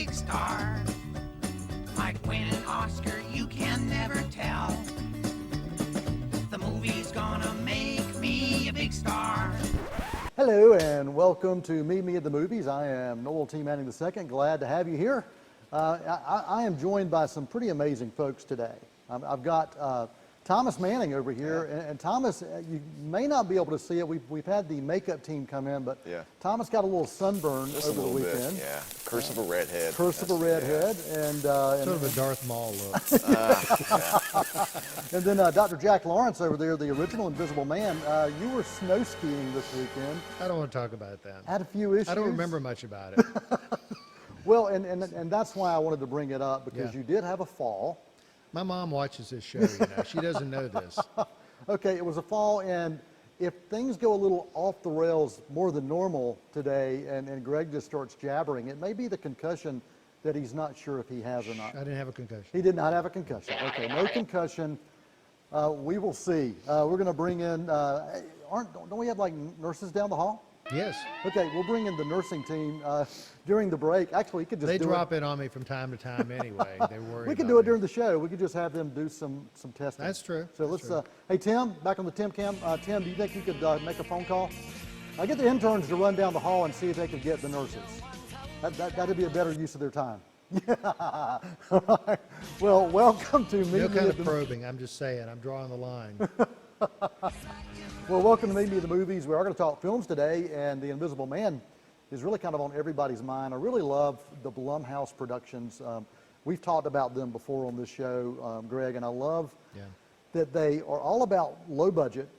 big star. Might win an Oscar, you can never tell. The movie's gonna make me a big star. Hello and welcome to Meet Me at the Movies. I am Noel Manning II. Glad to have you here. I am joined by some pretty amazing folks today. I've got Thomas Manning over here, and Thomas, you may not be able to see it. We've had the makeup team come in, but Thomas got a little sunburn over the weekend. Bit, Curse of a redhead. Curse of a redhead, and sort of a Darth Maul look. And then Dr. Jack Lawrence over there, the original Invisible Man. You were snow skiing this weekend. I don't want to talk about that. Had a few issues. I don't remember much about it. Well, and that's why I wanted to bring it up, because you did have a fall. My mom watches this show, you know. She doesn't know this. Okay, it was a fall, and if things go a little off the rails more than normal today, and Greg just starts jabbering, it may be the concussion that he's not sure if he has or not. I didn't have a concussion. He did not have a concussion. Okay, no concussion. We will see. We're going to bring in, don't we have like nurses down the hall? Yes. Okay, we'll bring in the nursing team during the break. Actually, we could just drop in on me from time to time anyway. They worry. We could do it during the show. We could just have them do some testing. That's true. So let's. Hey Tim, back on the Tim cam. Tim, do you think you could make a phone call? I get the interns to run down the hall and see if they could get the nurses. That'd be a better use of their time. Yeah. All right. Well, welcome to me. No kind of probing. I'm just saying. I'm drawing the line. Well, welcome to Meet Me at the Movies. We are going to talk films today, and The Invisible Man is really kind of on everybody's mind. I really love the Blumhouse productions. We've talked about them before on this show, Greg, and I love that they are all about low budget,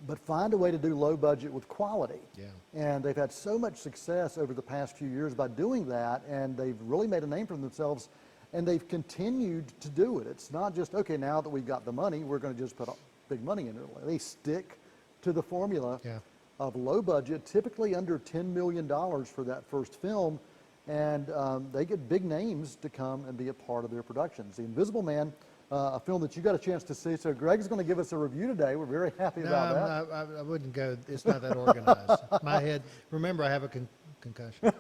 but find a way to do low budget with quality. Yeah. And they've had so much success over the past few years by doing that, and they've really made a name for themselves, and they've continued to do it. It's not just, okay, now that we've got the money, we're going to just put big money into it. They stick to the formula of low budget, typically under $10 million for that first film, and they get big names to come and be a part of their productions. The Invisible Man, a film that you got a chance to see, so Greg's going to give us a review today. We're very happy about that. I wouldn't go, it's not that organized. My head, remember I have a concussion.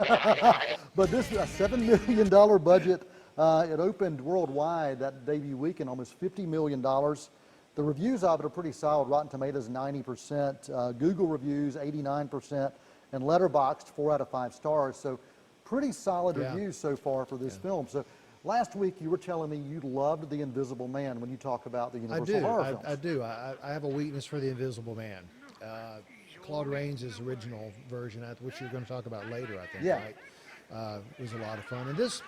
But this is a $7 million budget. It opened worldwide that debut weekend, almost $50 million. The reviews of it are pretty solid. Rotten Tomatoes 90%, Google reviews 89%, and Letterboxd 4 out of 5 stars. So pretty solid reviews so far for this film. So last week you were telling me you loved The Invisible Man when you talk about the Universal horror films. I do. I have a weakness for The Invisible Man. Claude Rains' original version, which you're going to talk about later, I think, right? Was a lot of fun. And this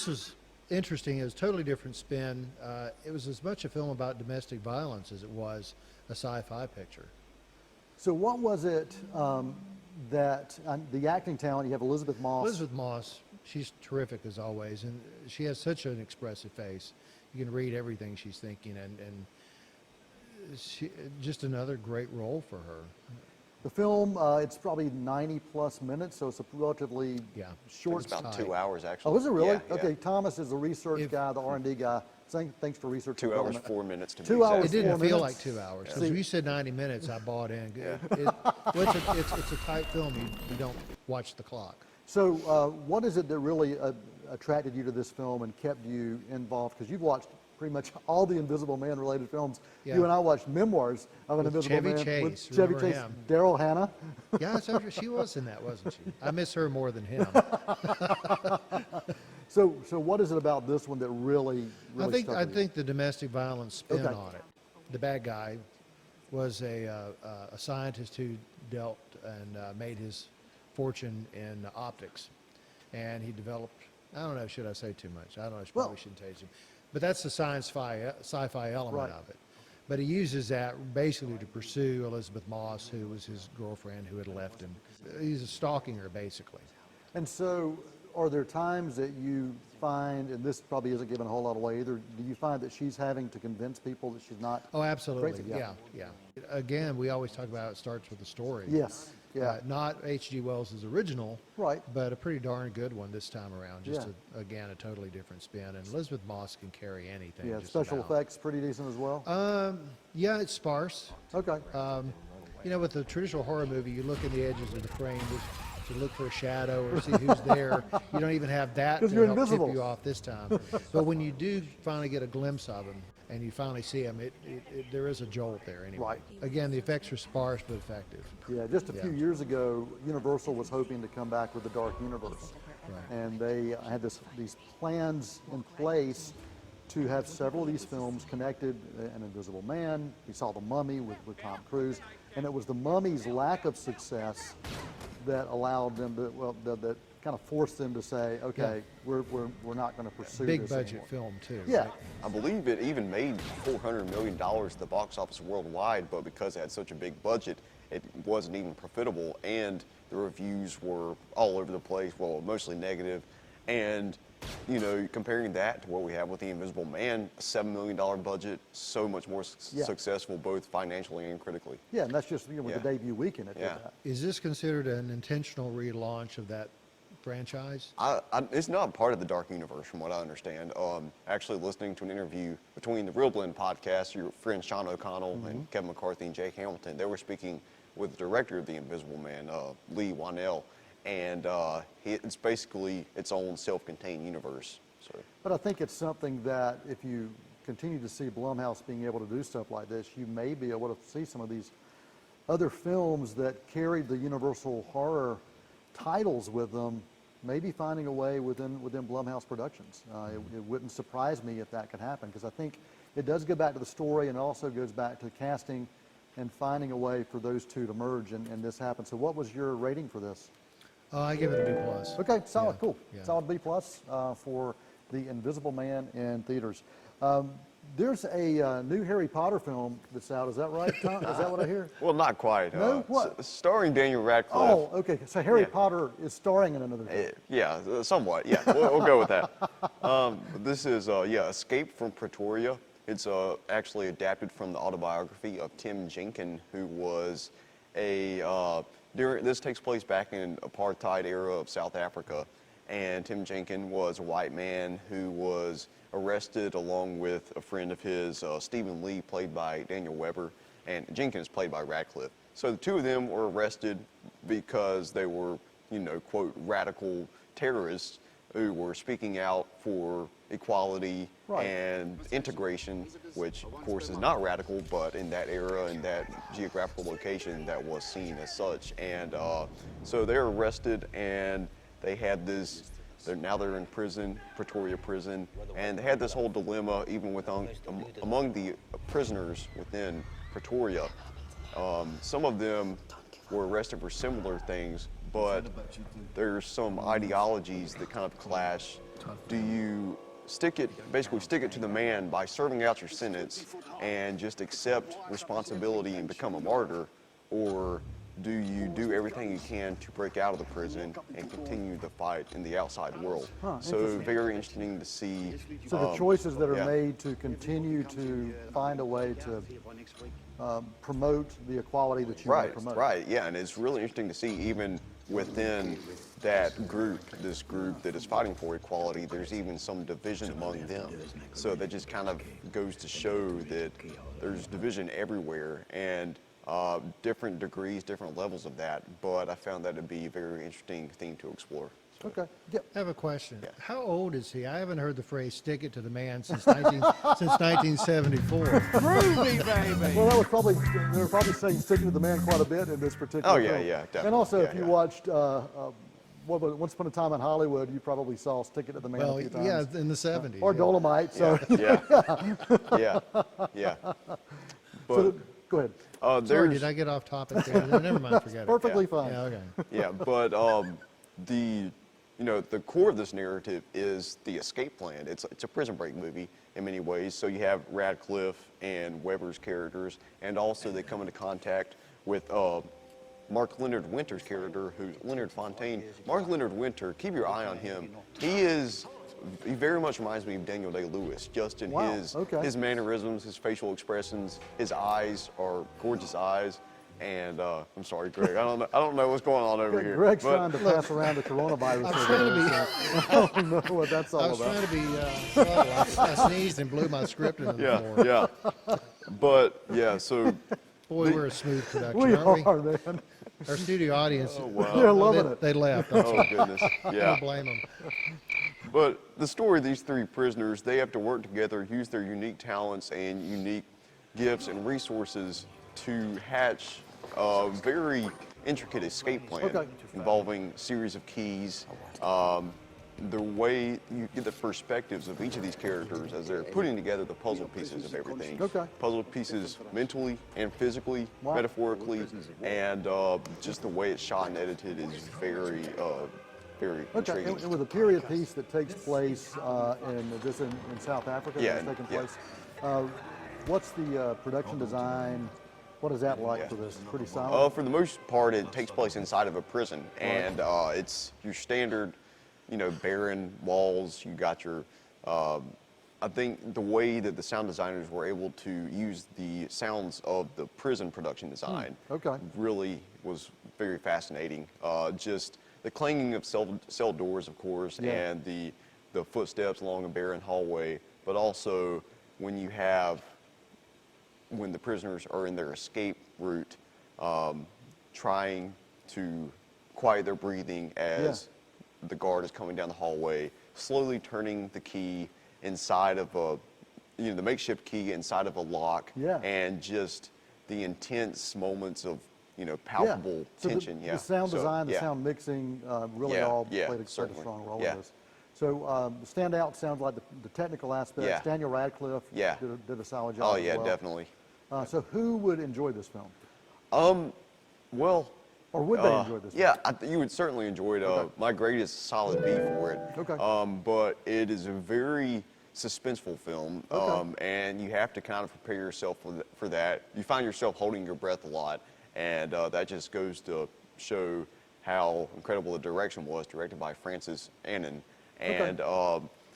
was interesting. It was a totally different spin. It was as much a film about domestic violence as it was a sci-fi picture. So what was it that the acting talent, you have Elizabeth Moss. Elizabeth Moss, she's terrific as always, and she has such an expressive face. You can read everything she's thinking, and she, just another great role for her. The film, it's probably 90+ minutes, so it's a relatively short. It's about 2 hours, actually. Oh, is it really? Yeah, okay, Thomas is the research guy, the R&D guy. Thanks for research. 2 hours, 4 minutes to be 2 hours, It didn't 4 feel minutes. like 2 hours. Because you said 90 minutes, I bought in. It's a tight film. You don't watch the clock. So what is it that really attracted you to this film and kept you involved? Because you've watched pretty much all the Invisible Man related films. You and I watched Memoirs of an Invisible Chevy Man Chase, with Chevy Chase, him. Daryl Hannah. Yeah, she was in that, wasn't she? I miss her more than him. So what is it about this one that really I stuck with think the domestic violence spin on it. The bad guy was a scientist who dealt and made his fortune in optics, and he developed. I don't know. Should I say too much? I don't know. I probably shouldn't tell you. But that's the sci-fi element of it. But he uses that basically to pursue Elizabeth Moss, who was his girlfriend who had left him. He's stalking her, basically. And so are there times that you find, and this probably isn't giving a whole lot away either, do you find that she's having to convince people that she's not Oh, absolutely. crazy? Yeah. Again, we always talk about it starts with a story. Yes. Yeah. Not H.G. Wells' original, right, but a pretty darn good one this time around. Just, again, a totally different spin. And Elizabeth Moss can carry anything. Yeah, special effects pretty decent as well? Yeah, it's sparse. Okay. You know, with the traditional horror movie, you look in the edges of the frame, to look for a shadow or see who's there. You don't even have that to 'Cause you're help invisible. tip you off this time. But when you do finally get a glimpse of him and you finally see him, there is a jolt there anyway. Right. Again, the effects are sparse but effective. Yeah, just a few years ago, Universal was hoping to come back with the Dark Universe. Right. And they had these plans in place to have several of these films connected. An Invisible Man, we saw The Mummy with Tom Cruise, and it was The Mummy's lack of success that allowed them to, well, that kind of forced them to say, okay, we're not going to pursue Big this budget anymore. film too. Yeah, right? I believe it even made $400 million at the box office worldwide, but because it had such a big budget, it wasn't even profitable, and the reviews were all over the place, well, mostly negative. And, you know, comparing that to what we have with The Invisible Man, a $7 million budget, so much more successful both financially and critically. yeah, and that's just with the Yeah. debut weekend it did Yeah. that. Is this considered an intentional relaunch of that franchise? It's not part of the Dark Universe, from what I understand. Actually, listening to an interview between the Real Blend podcast, your friends Sean O'Connell and Kevin McCarthy and Jake Hamilton, they were speaking with the director of The Invisible Man, Lee Wanell, and it's basically its own self-contained universe. So. But I think it's something that if you continue to see Blumhouse being able to do stuff like this, you may be able to see some of these other films that carried the Universal horror titles with them, maybe finding a way within Blumhouse Productions. It wouldn't surprise me if that could happen, because I think it does go back to the story and also goes back to casting and finding a way for those two to merge and this happen. So what was your rating for this? I give it a B plus. Okay, solid, Yeah, cool. yeah. Solid B plus for The Invisible Man in theaters. There's a new Harry Potter film that's out. Is that right, Tom? Is that what I hear? Well, not quite. No? What? Starring Daniel Radcliffe. Oh, okay. So Harry Yeah. Potter is starring in another film. Yeah, somewhat. Yeah, we'll go with that. This is Escape from Pretoria. It's actually adapted from the autobiography of Tim Jenkin, who was this takes place back in apartheid era of South Africa, and Tim Jenkin was a white man who was arrested along with a friend of his, Stephen Lee, played by Daniel Webber, and Jenkins played by Radcliffe. So the two of them were arrested because they were, quote, radical terrorists who were speaking out for equality and integration, which of course is not radical, but in that era and that geographical location that was seen as such. And so they're arrested, and they had this, now they're in prison, Pretoria prison, and they had this whole dilemma even among the prisoners within Pretoria. Some of them were arrested for similar things, but there's some ideologies that kind of clash. Do you basically stick it to the man by serving out your sentence and just accept responsibility and become a martyr, or do you do everything you can to break out of the prison and continue the fight in the outside world? So very interesting to see. So the choices that are yeah. made to continue to find a way to promote the equality that you want to promote. Right, yeah, and it's really interesting to see even within that group, this group that is fighting for equality, there's even some division among them. So that just kind of goes to show that there's division everywhere, and different degrees, different levels of that, but I found that to be a very interesting thing to explore. Okay. Yep. I have a question. Yeah. How old is he? I haven't heard the phrase "stick it to the man" since 1974. Prove me, baby. Well, they were probably saying "sticking to the man" quite a bit in this particular Oh, yeah, film. yeah, definitely. And also, Yeah, if you yeah. watched Once Upon a Time in Hollywood, you probably saw "Stick It to the Man" Well, a few times. yeah, in the 70s. Or yeah. Dolomite. So, Yeah. But so go ahead. Sorry, there's did I get off topic there? Never mind, forget it. Perfectly fine. Yeah, okay. yeah, but the core of this narrative is the escape plan. It's a prison break movie in many ways. So you have Radcliffe and Weber's characters, and also they come into contact with Mark Leonard Winter's character, who's Leonard Fontaine. Mark Leonard Winter, keep your eye on him. He very much reminds me of Daniel Day-Lewis, just in Wow, his okay. his mannerisms, his facial expressions. His eyes are gorgeous eyes. And I'm sorry, Greg. I don't know what's going on over here. Greg's but- trying to pass around the coronavirus. I'm over trying to there, so I don't know what that's all I was about. trying to be subtle. I sneezed and blew my script into the floor. Yeah. But yeah, so Boy, we're a smooth production, We aren't we? are, man. Our studio audience, Oh, wow. They're loving it. they left. Oh, goodness. I Yeah. don't blame them. But the story of these three prisoners, they have to work together, use their unique talents and unique gifts and resources to hatch a very intricate escape plan involving a series of keys. The way you get the perspectives of each of these characters as they're putting together the puzzle pieces of everything. Puzzle pieces mentally and physically, metaphorically, and just the way it's shot and edited is very, very intriguing. And with a period piece that takes place in South Africa, Yeah, that's taking yeah. place. What's the production design? What is that like for this? Pretty solid? For the most part, it takes place inside of a prison, and it's your standard, barren walls. You got your, I think the way that the sound designers were able to use the sounds of the prison production design really was very fascinating. Just the clanging of cell doors, of course, and the footsteps along a barren hallway, but also when the prisoners are in their escape route, trying to quiet their breathing as the guard is coming down the hallway, slowly turning the key inside of the makeshift key inside of a lock, and just the intense moments of, palpable tension. The sound design, the sound mixing, really all played a strong role in this. So the standout sounds like the technical aspects. Daniel Radcliffe did a solid job. Oh, as yeah, well. definitely. So who would enjoy this film? Well, or would they enjoy this? Yeah, you would certainly enjoy it. My grade is solid B for it. But it is a very suspenseful film, and you have to kind of prepare yourself for that. You find yourself holding your breath a lot, and that just goes to show how incredible the direction was, directed by Francis Annan. And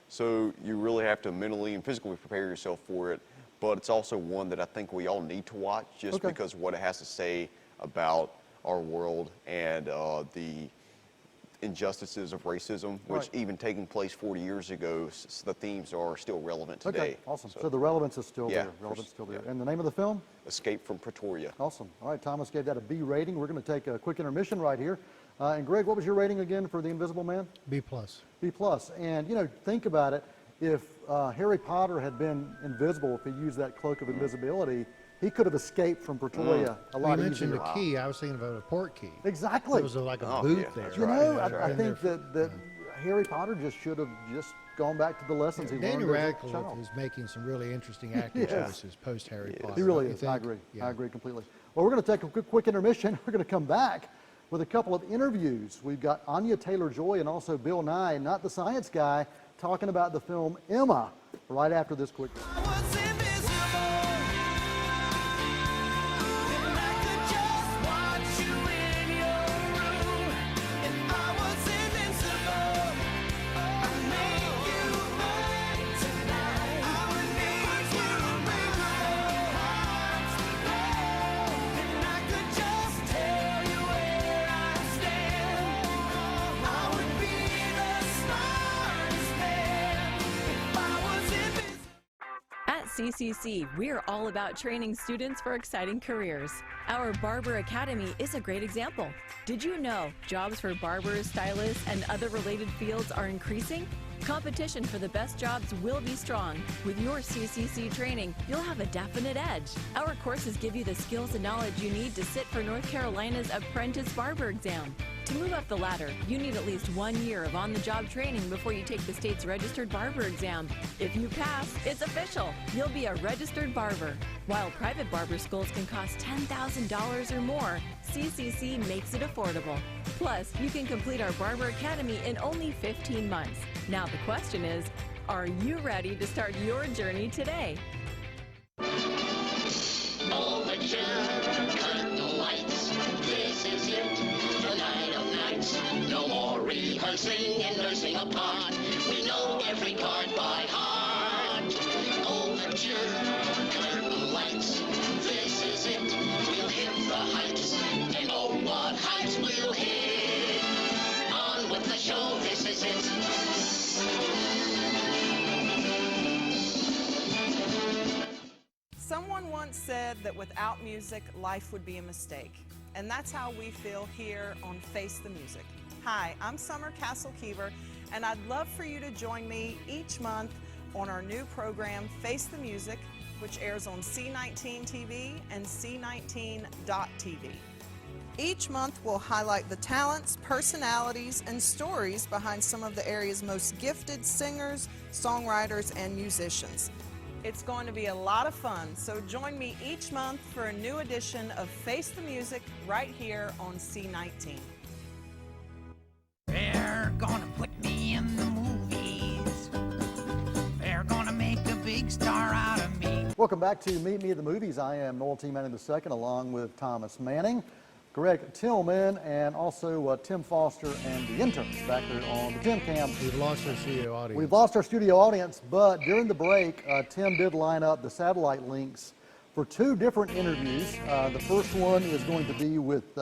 so you really have to mentally and physically prepare yourself for it. But it's also one that I think we all need to watch just because of what it has to say about our world and the injustices of racism, which even taking place 40 years ago, the themes are still relevant today. Okay, awesome. So the relevance is still there. Yeah. And the name of the film? Escape from Pretoria. Awesome. All right, Thomas gave that a B rating. We're going to take a quick intermission right here. And Greg, what was your rating again for The Invisible Man? B+. B+. And, think about it. If Harry Potter had been invisible, if he used that cloak of invisibility, he could have escaped from Pretoria a lot easier. You mentioned a key. I was thinking about a port key. Exactly. There was like a booth there. I think that Harry Potter just should have just gone back to the lessons he learned Daniel as a Radcliffe child. is making some really interesting acting choices post Harry Potter. He really is. I agree. I agree completely. Well, we're going to take a quick intermission. We're going to come back with a couple of interviews. We've got Anya Taylor-Joy and also Bill Nighy, not the science guy, talking about the film Emma right after this quick. At CCC, we're all about training students for exciting careers. Our Barber Academy is a great example. Did you know jobs for barbers, stylists, and other related fields are increasing? Competition for the best jobs will be strong. With your CCC training, you'll have a definite edge. Our courses give you the skills and knowledge you need to sit for North Carolina's Apprentice Barber exam. To move up the ladder, you need at least 1 year of on-the-job training before you take the state's registered barber exam. If you pass, it's official. You'll be a registered barber. While private barber schools can cost $10,000 or more, CCC makes it affordable. Plus, you can complete our Barber Academy in only 15 months. Now the question is, are you ready to start your journey today? Overture, curtain lights, this is it, the night of nights. No more rehearsing and nursing a part. We know every card by heart. Overture, curtain lights, this is it. We'll hit the heights, and oh, what heights we'll hit. On with the show, this is it. Someone once said that without music, life would be a mistake. and that's how we feel here on Face the Music. Hi, I'm Summer Castle-Keever, and I'd love for you to join me each month on our new program, Face the Music, which airs on C19 TV and C19.TV. Each month we'll highlight the talents, personalities, and stories behind some of the area's most gifted singers, songwriters, and musicians. It's going to be a lot of fun, so join me each month for a new edition of Face the Music right here on C19. They're gonna put me in the movies. They're gonna make a big star out of me. Welcome back to Meet Me at the Movies. I am Noel Manning II, along with Thomas Manning, Greg Tillman, and also Tim Foster and the interns back there on the Tim Cam. We've lost our studio audience. We've lost our studio audience, but during the break, Tim did line up the satellite links for two different interviews. The first one is going to be with,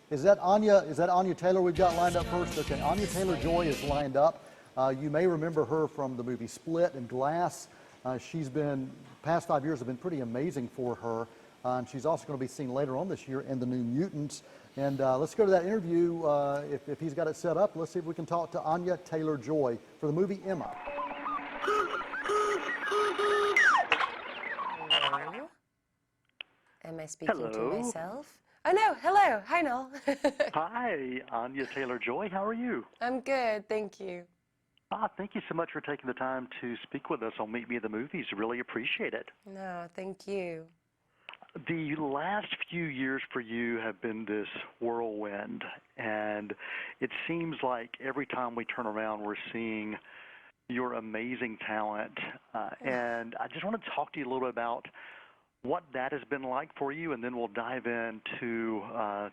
is that Anya Taylor we've got lined up first? Okay, Anya Taylor-Joy is lined up. You may remember her from the movie Split and Glass. She's been, past 5 years have been pretty amazing for her. And she's also going to be seen later on this year in The New Mutants. And let's go to that interview. If he's got it set up, let's see if we can talk to Anya Taylor-Joy for the movie Emma. Hello? Am I speaking to myself? Oh no, hello. Hi, Noel. Hi, Anya Taylor-Joy. How are you? I'm good, thank you. Thank you so much for taking the time to speak with us on Meet Me at the Movies. Really appreciate it. No, thank you. The last few years for you have been this whirlwind, and it seems like every time we turn around, we're seeing your amazing talent. And I just want to talk to you a little bit about what that has been like for you, and then we'll dive into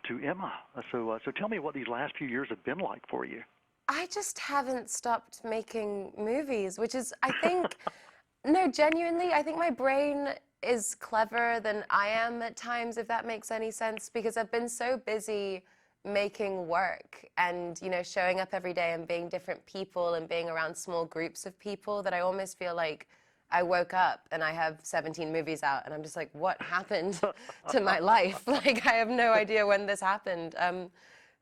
to Emma. So tell me what these last few years have been like for you. I just haven't stopped making movies, which is, I think, no, genuinely, I think my brain is cleverer than I am at times, if that makes any sense, because I've been so busy making work and, you know, showing up every day and being different people and being around small groups of people that I almost feel like I woke up and I have 17 movies out and I'm just like, what happened to my life? Like, I have no idea when this happened.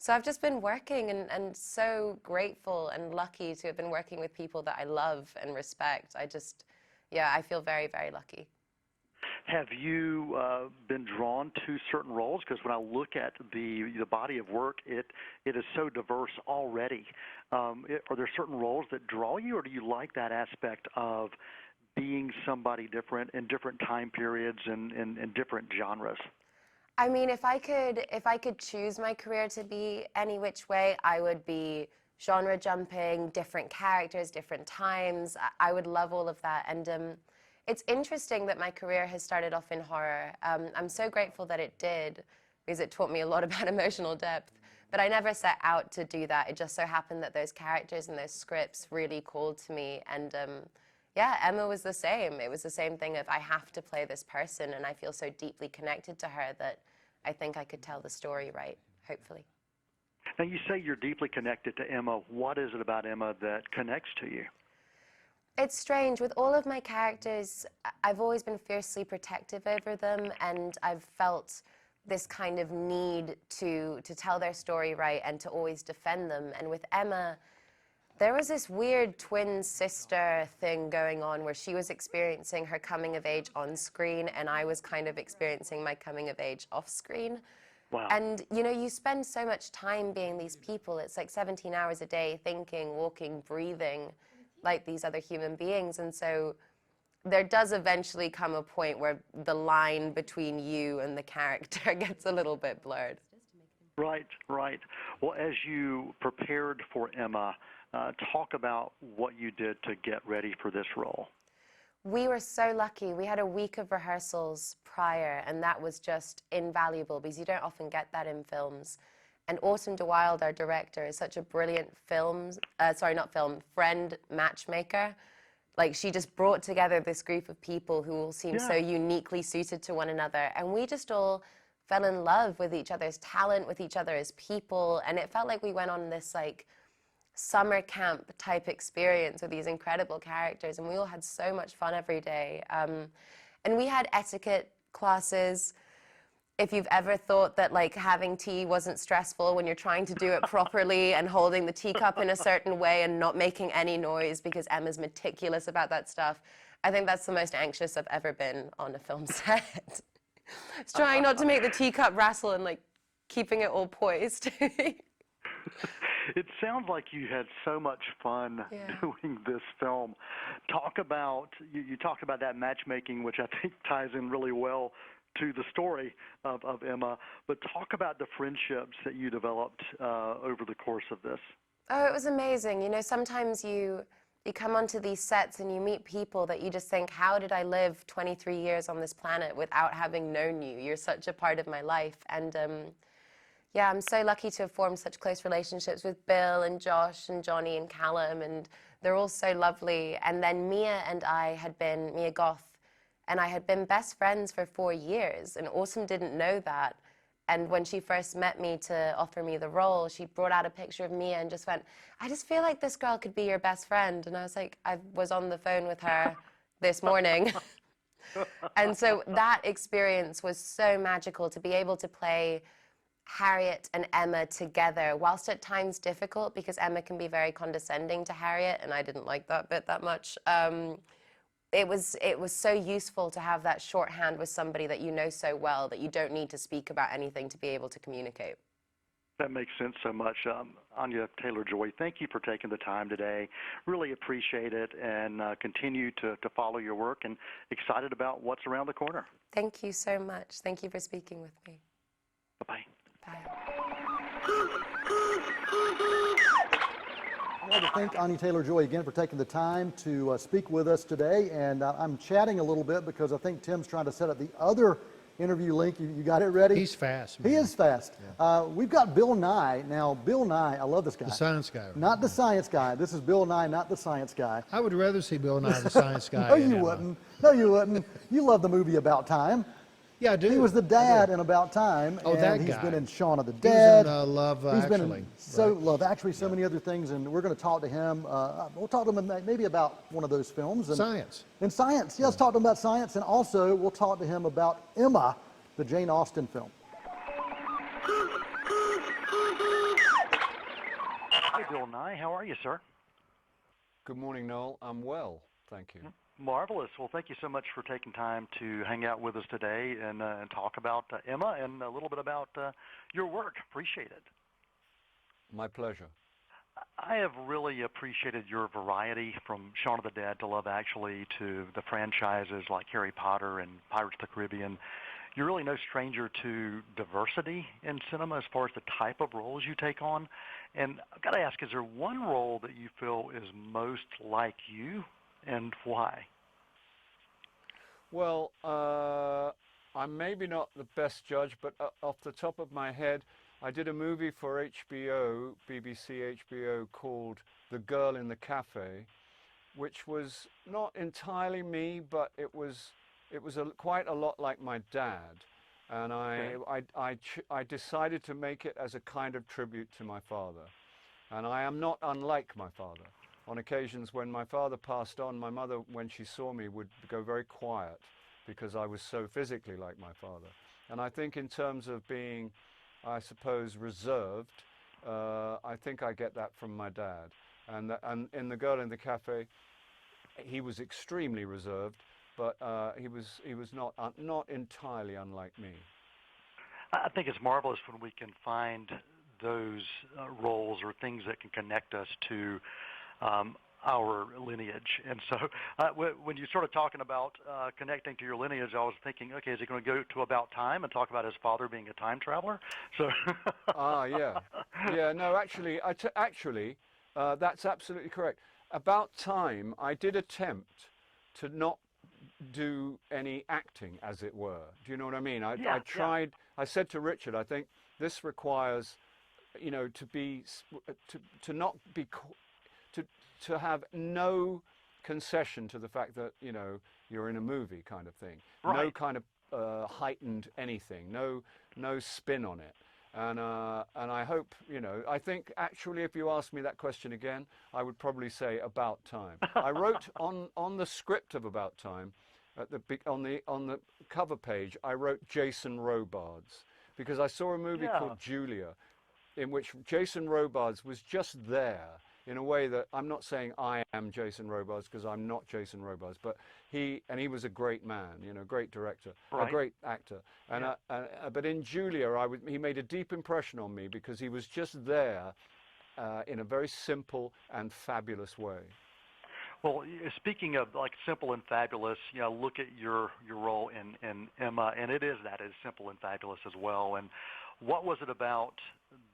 So I've just been working and so grateful and lucky to have been working with people that I love and respect. I feel very, very lucky. Have you been drawn to certain roles? Because when I look at the body of work, it is so diverse already. Are there certain roles that draw you, or do you like that aspect of being somebody different in different time periods and different genres? I mean, if I could choose my career to be any which way, I would be genre jumping, different characters, different times. I would love all of that. And it's interesting that my career has started off in horror. I'm so grateful that it did, because it taught me a lot about emotional depth. But I never set out to do that. It just so happened that those characters and those scripts really called to me. And yeah, Emma was the same. It was the same thing of I have to play this person, and I feel so deeply connected to her that I think I could tell the story right, hopefully. Now, you say you're deeply connected to Emma. What is it about Emma that connects to you? It's strange. With all of my characters, I've always been fiercely protective over them, and I've felt this kind of need to tell their story right and to always defend them. And with Emma, there was this weird twin sister thing going on where she was experiencing her coming of age on screen, and I was kind of experiencing my coming of age off screen. Wow. And, you know, you spend so much time being these people. It's like 17 hours a day thinking, walking, breathing like these other human beings. And so there does eventually come a point where the line between you and the character gets a little bit blurred. Right, right. Well, as you prepared for Emma, talk about what you did to get ready for this role. We were so lucky. We had a week of rehearsals prior, and that was just invaluable because you don't often get that in films. And Autumn de Wilde, our director, is such a brilliant friend matchmaker. Like, she just brought together this group of people who all seem so uniquely suited to one another. And we just all fell in love with each other's talent, with each other as people. And it felt like we went on this, like, summer camp type experience with these incredible characters. And we all had so much fun every day. And we had etiquette classes. if you've ever thought that like having tea wasn't stressful when you're trying to do it properly and holding the teacup in a certain way and not making any noise because Emma's meticulous about that stuff, I think that's the most anxious I've ever been on a film set. It's trying not to make the teacup rattle and like keeping it all poised. It sounds like you had so much fun doing this film. Talk about, you talked about that matchmaking, which I think ties in really well to the story of Emma, but talk about the friendships that you developed over the course of this. Oh, it was amazing. You know, sometimes you come onto these sets and you meet people that you just think, how did I live 23 years on this planet without having known you? You're such a part of my life. And yeah, I'm so lucky to have formed such close relationships with Bill and Josh and Johnny and Callum, and they're all so lovely. And then Mia Goth, and I had been best friends for 4 years, and Awesome didn't know that. And when she first met me to offer me the role, she brought out a picture of Mia and just went, I just feel like this girl could be your best friend. And I was like, I was on the phone with her this morning. And so that experience was so magical to be able to play Harriet and Emma together, whilst at times difficult because Emma can be very condescending to Harriet, and I didn't like that bit that much. It was so useful to have that shorthand with somebody that you know so well that you don't need to speak about anything to be able to communicate. That makes sense so much. Anya Taylor-Joy, thank you for taking the time today. Really appreciate it, and continue to follow your work, and excited about what's around the corner. Thank you so much. Thank you for speaking with me. Bye-bye. Bye. I'd like to thank Anya Taylor-Joy again for taking the time to speak with us today. And I'm chatting a little bit because I think Tim's trying to set up the other interview link. You got it ready? He's fast. He Man. is fast. Yeah. We've got Bill Nighy. Now, Bill Nighy, I love this guy. The science guy. Not the science guy. This is Bill Nighy, not the science guy. I would rather see Bill Nye, the science guy. No, you wouldn't. No, you wouldn't. You love the movie About Time. Yeah, I do. He was the dad in About Time. Oh, and that he's guy. been in Shaun of the He Dead. was in Love He's Actually. been in Love Actually, so many other things, and we're going to talk to him. We'll talk to him maybe about one of those films. And, Science. And science. Yeah, let's talk to him about science, and also we'll talk to him about Emma, the Jane Austen film. Hi, Bill Nye. How are you, sir? Good morning, Noel. I'm well, thank you. Marvelous. Well, thank you so much for taking time to hang out with us today and talk about Emma and a little bit about your work. Appreciate it. My pleasure. I have really appreciated your variety, from Shaun of the Dead to Love Actually to the franchises like Harry Potter and Pirates of the Caribbean. You're really no stranger to diversity in cinema as far as the type of roles you take on. And I've got to ask, is there one role that you feel is most like you, and why? Well, I'm maybe not the best judge, but off the top of my head, I did a movie for HBO, BBC HBO, called The Girl in the Cafe, which was not entirely me, but it was quite a lot like my dad. And I decided to make it as a kind of tribute to my father. And I am not unlike my father. On occasions when my father passed on, my mother, when she saw me, would go very quiet because I was so physically like my father. And I think in terms of being, I suppose, reserved, I think I get that from my dad. And in The Girl in the Cafe, he was extremely reserved, but he was not entirely unlike me. I think it's marvelous when we can find those roles or things that can connect us to our lineage. And so when you started talking about connecting to your lineage, I was thinking, okay, is he going to go to About Time and talk about his father being a time traveler? So Yeah, no, actually, that's absolutely correct. About Time, I did attempt to not do any acting, as it were. Do you know what I mean? I tried. I said to Richard, I think this requires, you know, to have no concession to the fact that, you know, you're in a movie kind of thing. Right. No kind of heightened anything. No spin on it. And I hope, you know, I think actually if you ask me that question again, I would probably say About Time. I wrote on the script of About Time, on the cover page, I wrote Jason Robards because I saw a movie called Julia, in which Jason Robards was just there in a way that I'm not saying I am Jason Robards because I'm not Jason Robards, but he was a great man, you know, great director, a great actor. And but in Julia, he made a deep impression on me because he was just there in a very simple and fabulous way. Well, speaking of like simple and fabulous, you know, look at your role in Emma, and it is simple and fabulous as well. And what was it about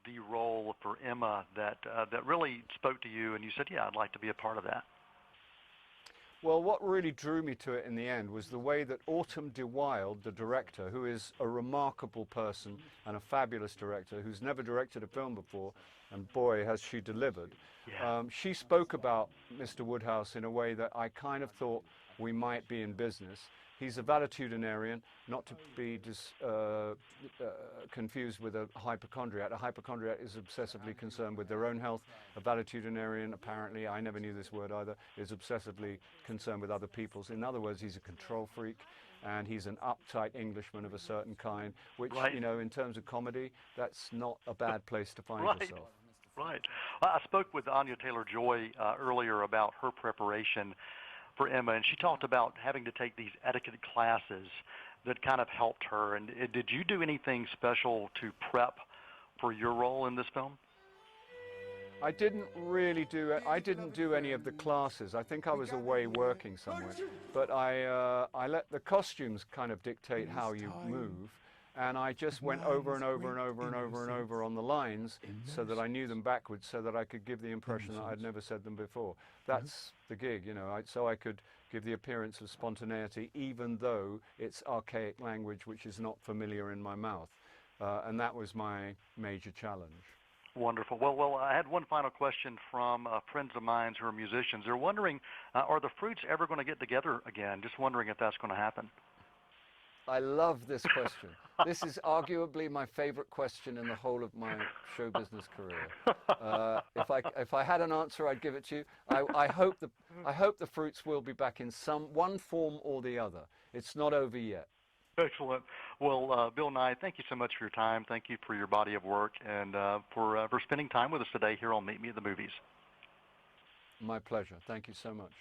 the role for Emma that really spoke to you, and you said, yeah, I'd like to be a part of that? Well, what really drew me to it in the end was the way that Autumn de Wilde, the director, who is a remarkable person and a fabulous director who's never directed a film before, and boy, has she delivered. She spoke about Mr. Woodhouse in a way that I kind of thought we might be in business. He's a valetudinarian, not to be confused with a hypochondriac. A hypochondriac is obsessively concerned with their own health. A valetudinarian, apparently, I never knew this word either, is obsessively concerned with other people's. In other words, he's a control freak, and he's an uptight Englishman of a certain kind, which, you know, in terms of comedy, that's not a bad place to find yourself. Right. I spoke with Anya Taylor-Joy earlier about her preparation for Emma, and she talked about having to take these etiquette classes that kind of helped her. And did you do anything special to prep for your role in this film? I didn't really do it. I didn't do any of the classes. I think I was away working somewhere. But I let the costumes kind of dictate how you move. And I just went over and over and over and over and over on the lines so that I knew them backwards, so that I could give the impression that I'd never said them before. That's the gig, you know, so I could give the appearance of spontaneity, even though it's archaic language which is not familiar in my mouth. And that was my major challenge. Wonderful. Well, I had one final question from friends of mine who are musicians. They're wondering, are the Fruits ever going to get together again? Just wondering if that's going to happen. I love this question. This is arguably my favorite question in the whole of my show business career. If I had an answer, I'd give it to you. I hope the Fruits will be back in one form or the other. It's not over yet. Excellent. Well, Bill Nighy, thank you so much for your time. Thank you for your body of work and for spending time with us today here on Meet Me at the Movies. My pleasure. Thank you so much.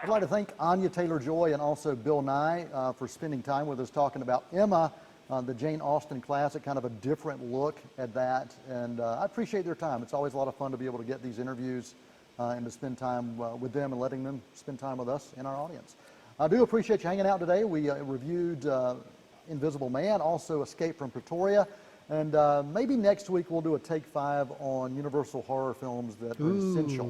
I'd like to thank Anya Taylor-Joy and also Bill Nighy for spending time with us talking about Emma, the Jane Austen classic, kind of a different look at that. And I appreciate their time. It's always a lot of fun to be able to get these interviews and to spend time with them and letting them spend time with us and our audience. I do appreciate you hanging out today. We reviewed Invisible Man, also Escape from Pretoria. And maybe next week we'll do a Take 5 on Universal horror films that are essential.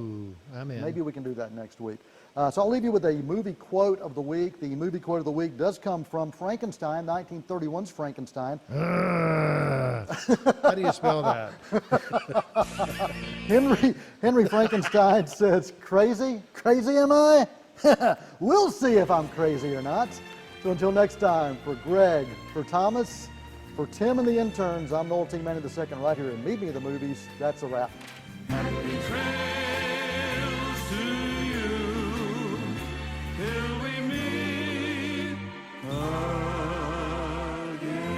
I'm in. Maybe we can do that next week. So I'll leave you with a movie quote of the week. The movie quote of the week does come from Frankenstein, 1931's Frankenstein. How do you spell that? Henry Frankenstein says, "Crazy? Crazy am I? We'll see if I'm crazy or not." So until next time, for Greg, for Thomas, for Tim and the interns, I'm Noel Manning II right here at Meet Me at the Movies. That's a wrap. Happy trails to you till we meet again.